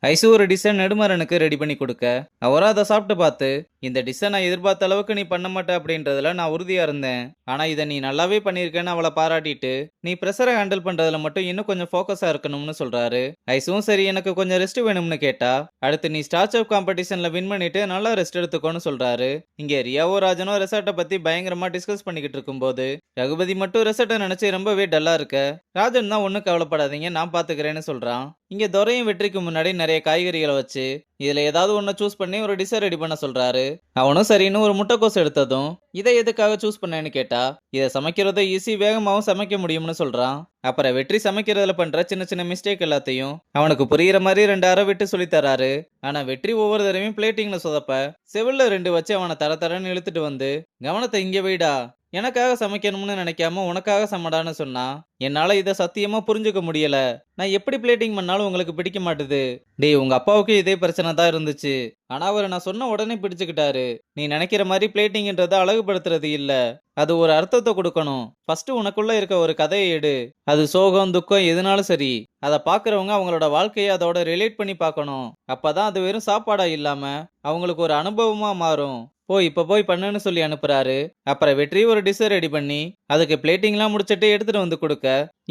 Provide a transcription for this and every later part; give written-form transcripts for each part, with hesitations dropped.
Ice ஒரு design நெடுமாறனுக்கு ready பண்ணி கொடுக்க, அவரும் அதை சாப்பிட்டு பார்த்து, இந்த டிசைன் நான் எதிர்பார்த்த அளவுக்கு நீ பண்ண மாட்ட அப்படின்றதுல நான் உறுதியா இருந்தேன். ஆனா இதை நீ நல்லாவே பண்ணியிருக்கேன்னு அவளை பாராட்டிட்டு, நீ ப்ரெஷரை ஹேண்டில் பண்றதுல மட்டும் இன்னும் கொஞ்சம் ஃபோக்கஸா இருக்கணும்னு சொல்றாரு. ஐசுவும் சரி எனக்கு கொஞ்சம் ரெஸ்ட் வேணும்னு கேட்டா, அடுத்து நீ ஸ்டார்ச் அப் காம்படிஷன்ல வின் பண்ணிட்டு நல்லா ரெஸ்ட் எடுத்துக்கோன்னு சொல்றாரு. இங்க ரியாவோ ராஜனும் ரெசார்ட்டை பத்தி பயங்கரமா டிஸ்கஸ் பண்ணிக்கிட்டு இருக்கும்போது, ரகுபதி மட்டும் ரெசார்ட்டை நினைச்சு ரொம்பவே டல்லா இருக்க, ராஜன் தான் ஒன்னும் கவலைப்படாதீங்க நான் பாத்துக்கிறேன்னு சொல்றான். இங்க துரையும் வெற்றிக்கு முன்னாடி நிறைய காய்கறிகளை வச்சு இதுல ஏதாவது ஒன்ன சூஸ் பண்ணி ஒரு டிஷ் ரெடி பண்ண சொல்றாரு. அவனும் சரின்னு ஒரு முட்டைக்கோஸ் எடுத்ததும், இதை எதுக்காக சூஸ் பண்ணேன்னு கேட்டா, இதை சமைக்கிறத ஈஸி வேகமாவும் சமைக்க முடியும்னு சொல்றான். அப்புறம் வெற்றி சமைக்கிறதுல பண்ற சின்ன சின்ன மிஸ்டேக் எல்லாத்தையும் அவனுக்கு புரியுற மாதிரி 2 அரை விட்டு சொல்லி தராரு. ஆனா வெற்றி ஒவ்வொரு தடவையும் பிளேட்டிங்ல சொதப்ப செவில்ல 2 வச்சு அவனை தர தரன்னு இழுத்துட்டு வந்து, கவனத்தை இங்க வைடா, எனக்காக சமைக்கணும்னு நினைக்காம உனக்காக சமடான்னு சொன்னா, என்னால இதை சத்தியமா புரிஞ்சுக்க முடியல. நான் எப்படி பிளேட்டிங் பண்ணாலும் உங்களுக்கு பிடிக்க மாட்டுது. டேய் உங்க அப்பாவுக்கு இதே பிரச்சனை தான் இருந்துச்சு. ஆனா அவர் நான் சொன்ன உடனே பிடிச்சுக்கிட்டாரு. நீ நினைக்கிற மாதிரி பிளேட்டிங்ன்றத அழகுபடுத்துறது இல்ல, அது ஒரு அர்த்தத்தை கொடுக்கணும். ஃபர்ஸ்ட் உனக்குள்ள இருக்க ஒரு கதையை எடு. அது சோகம் துக்கம் எதுனாலும் சரி, அதை பாக்குறவங்க அவங்களோட வாழ்க்கையை அதோட ரிலேட் பண்ணி பார்க்கணும். அப்பதான் அது வெறும் சாப்பாடா இல்லாம அவங்களுக்கு ஒரு அனுபவமா மாறும். இப்ப போய் பண்ணுன்னு சொல்லி அனுப்புறாரு. அப்புறம் வெற்றி ஒரு டிஷ் ரெடி பண்ணி அதுக்கு பிளேட்டிங்லாம் முடிச்சிட்டு எடுத்துட்டு வந்து கொடுக்க,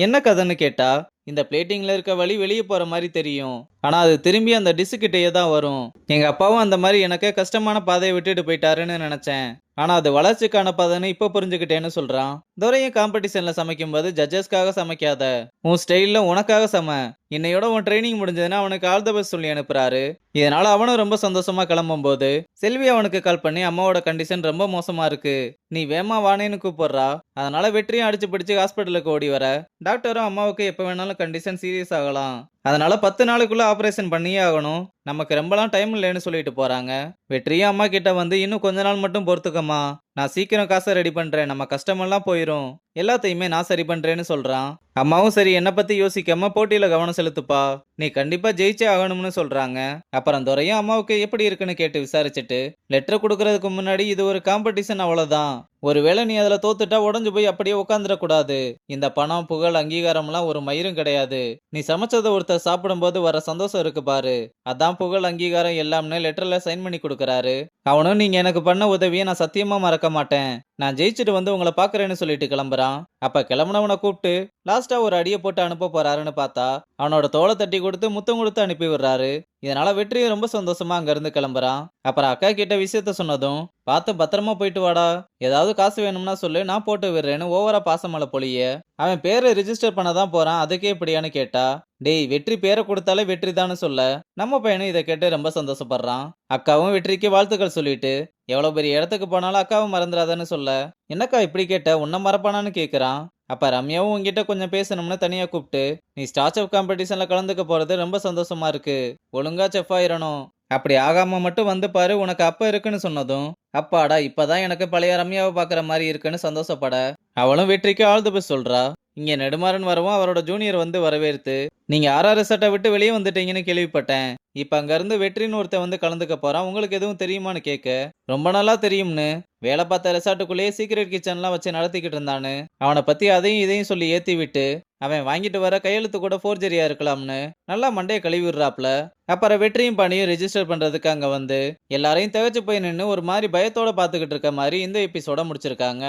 என்ன கதைன்னு கேட்டா, இந்த பிளேட்டிங்ல இருக்க வழி வெளியே போற மாதிரி தெரியும், ஆனா அது திரும்பி அந்த டிஷ் கிட்டேயே தான் வரும். எங்க அப்பாவும் அந்த மாதிரி எனக்கு கஷ்டமான பாதையை விட்டுட்டு போயிட்டாருன்னு நினைச்சேன். ஆனா அது வளர்ச்சிக்கான பாதைன்னு இப்ப புரிஞ்சுக்கிட்டேன்னு சொல்றான். துரையும் காம்படிஷன்ல சமைக்கும் போது ஜட்ஜஸ்க்காக சமைக்காத, உன் ஸ்டைல்ல உனக்காக சம. இன்னையோட உன் ட்ரைனிங் முடிஞ்சதுன்னா அவனுக்கு ஆல் த பெஸ்ட் சொல்லி அனுப்புறாரு. இதனால அவனும் ரொம்ப சந்தோஷமா கிளம்பும் போது செல்வி அவனுக்கு கால் பண்ணி அம்மாவோட கண்டிஷன் ரொம்ப மோசமா இருக்கு, நீ வேமா வானேன்னு கூப்பிடுறா. அதனால வெற்றியும் அடிச்சு பிடிச்சு ஹாஸ்பிட்டலுக்கு ஓடி வர, டாக்டரும் அம்மாவுக்கு எப்ப வேணாலும் கண்டிஷன் சீரியஸ் ஆகலாம், அதனால 10 நாளுக்குள்ள ஆபரேஷன் பண்ணியே ஆகணும், நமக்கு ரொம்பலாம் டைம் இல்லைன்னு சொல்லிட்டு போறாங்க. வெற்றியும் அம்மா கிட்ட வந்து, இன்னும் கொஞ்ச நாள் மட்டும் பொறுத்துக்கம்மா, நான் சீக்கிரம் காசை ரெடி பண்றேன், நம்ம கஷ்டமெல்லாம் போயிரும், எல்லாத்தையுமே நான் சரி பண்றேன்னு சொல்றான். அம்மாவும் சரி என்னை பத்தி யோசிக்காம போட்டியில கவனம் செலுத்துப்பா, நீ கண்டிப்பா ஜெயிச்சே ஆகணும்னு சொல்றாங்க. அப்புறம் துரையும் அம்மாவுக்கு எப்படி இருக்குன்னு கேட்டு விசாரிச்சுட்டு, லெட்டர் கொடுக்கறதுக்கு முன்னாடி இது ஒரு காம்படிஷன் அவ்வளவுதான், ஒருவேளை நீ அதுல தோத்துட்டா உடஞ்சு போய் அப்படியே உட்காந்துடக்கூடாது, இந்த பணம் புகழ் அங்கீகாரம்லாம் ஒரு மயிரும் கிடையாது, நீ சமைச்சதை ஒருத்தர் சாப்பிடும்போது வர சந்தோஷம் இருக்கு பாரு, அதான் புகழ் அங்கீகாரம் எல்லாம்னு லெட்டர்ல சைன் பண்ணி கொடுக்கறாரு. அவனும் நீங்க எனக்கு பண்ண உதவியை நான் சத்தியமா மறக்க மாட்டேன், நான் ஜெயிச்சுட்டு வந்து உங்களை பாக்குறேன்னு சொல்லிட்டு கிளம்புறான். அப்ப கிளம்புனவனை கூப்பிட்டு லாஸ்டா ஒரு அடியை போட்டு அனுப்ப போறாருன்னு பார்த்தா, அவனோட தோலை தட்டி கொடுத்து முத்தம் கொடுத்து அனுப்பி விடுறாரு. இதனால வெற்றியும் ரொம்ப சந்தோஷமா அங்க இருந்து கிளம்புறான். அப்புறம் அக்கா கிட்ட விஷயத்த சொன்னதும், பார்த்து பத்திரமா போயிட்டு வாடா, ஏதாவது காசு வேணும்னா சொல்லு நான் போட்டு விடுறேன்னு ஓவரா பாசமலை பொழிய, அவன் பேரை ரிஜிஸ்டர் பண்ண தான் போறான், அதுக்கே இப்படியான்னு கேட்டா, டேய் வெற்றி பேரை கொடுத்தாலே வெற்றி தான்னு சொல்ல, நம்ம பையனும் இதை கேட்டு ரொம்ப சந்தோஷப்படுறான். அக்காவும் வெற்றிக்கு வாழ்த்துக்கள் சொல்லிட்டு, எவ்வளவு பெரிய இடத்துக்கு போனாலும் அக்காவும் மறந்துடாதான்னு சொல்ல, என்னக்கா இப்படி கேட்ட, உன்ன மறப்பானான்னு கேக்குறான். அப்ப ரம்யாவும் உங்ககிட்ட கொஞ்சம் பேசணும்னு தனியா கூப்பிட்டு, நீ ஸ்டார்ச் அப் காம்படிஷன்ல கலந்துக்க போறது ரொம்ப சந்தோஷமா இருக்கு, ஒழுங்கா செஃப் ஆயிரணும், அப்படி ஆகாம மட்டும் வந்து பாரு உனக்கு அப்ப இருக்குன்னு சொன்னதும், அப்பாடா இப்பதான் எனக்கு பழைய ரம்யாவை பாக்குற மாதிரி இருக்குன்னு சந்தோஷப்பட, அவளும் வெற்றிக்கு ஆல் தி பெஸ்ட் சொல்றா. இங்க நெடுமாறன் வரவும் அவரோட ஜூனியர் வந்து வரவேற்று, நீங்க ஆர்ஆர் ரிசார்ட்டை விட்டு வெளியே வந்துட்டீங்கன்னு கேள்விப்பட்டேன், இப்ப அங்க இருந்து வெற்றின்னு ஒருத்தன் வந்து கலந்துக்க போறான், உங்களுக்கு எதுவும் தெரியுமான்னு கேட்க, ரொம்ப நாளா தெரியும்னு, வேலை பார்த்த ரெசார்ட்டுக்குள்ளேயே சீக்ரெட் கிச்சன்லாம் வச்சு நடத்திக்கிட்டு இருந்தான்னு அவனை பத்தி அதையும் இதையும் சொல்லி ஏத்தி விட்டு, அவன் வாங்கிட்டு வர கையெழுத்து கூட ஃபோர்ஜரியா இருக்கலாம்னு நல்லா மண்டையை கழுவி விடுறாப்ல. அப்புறம் வெற்றியும் பணியும் ரெஜிஸ்டர் பண்றதுக்கு அங்க வந்து எல்லாரையும் திகச்சு போய் நின்று ஒரு மாதிரி பயத்தோட பாத்துக்கிட்டு இருக்க மாதிரி இந்த எபிசோட முடிச்சிருக்காங்க.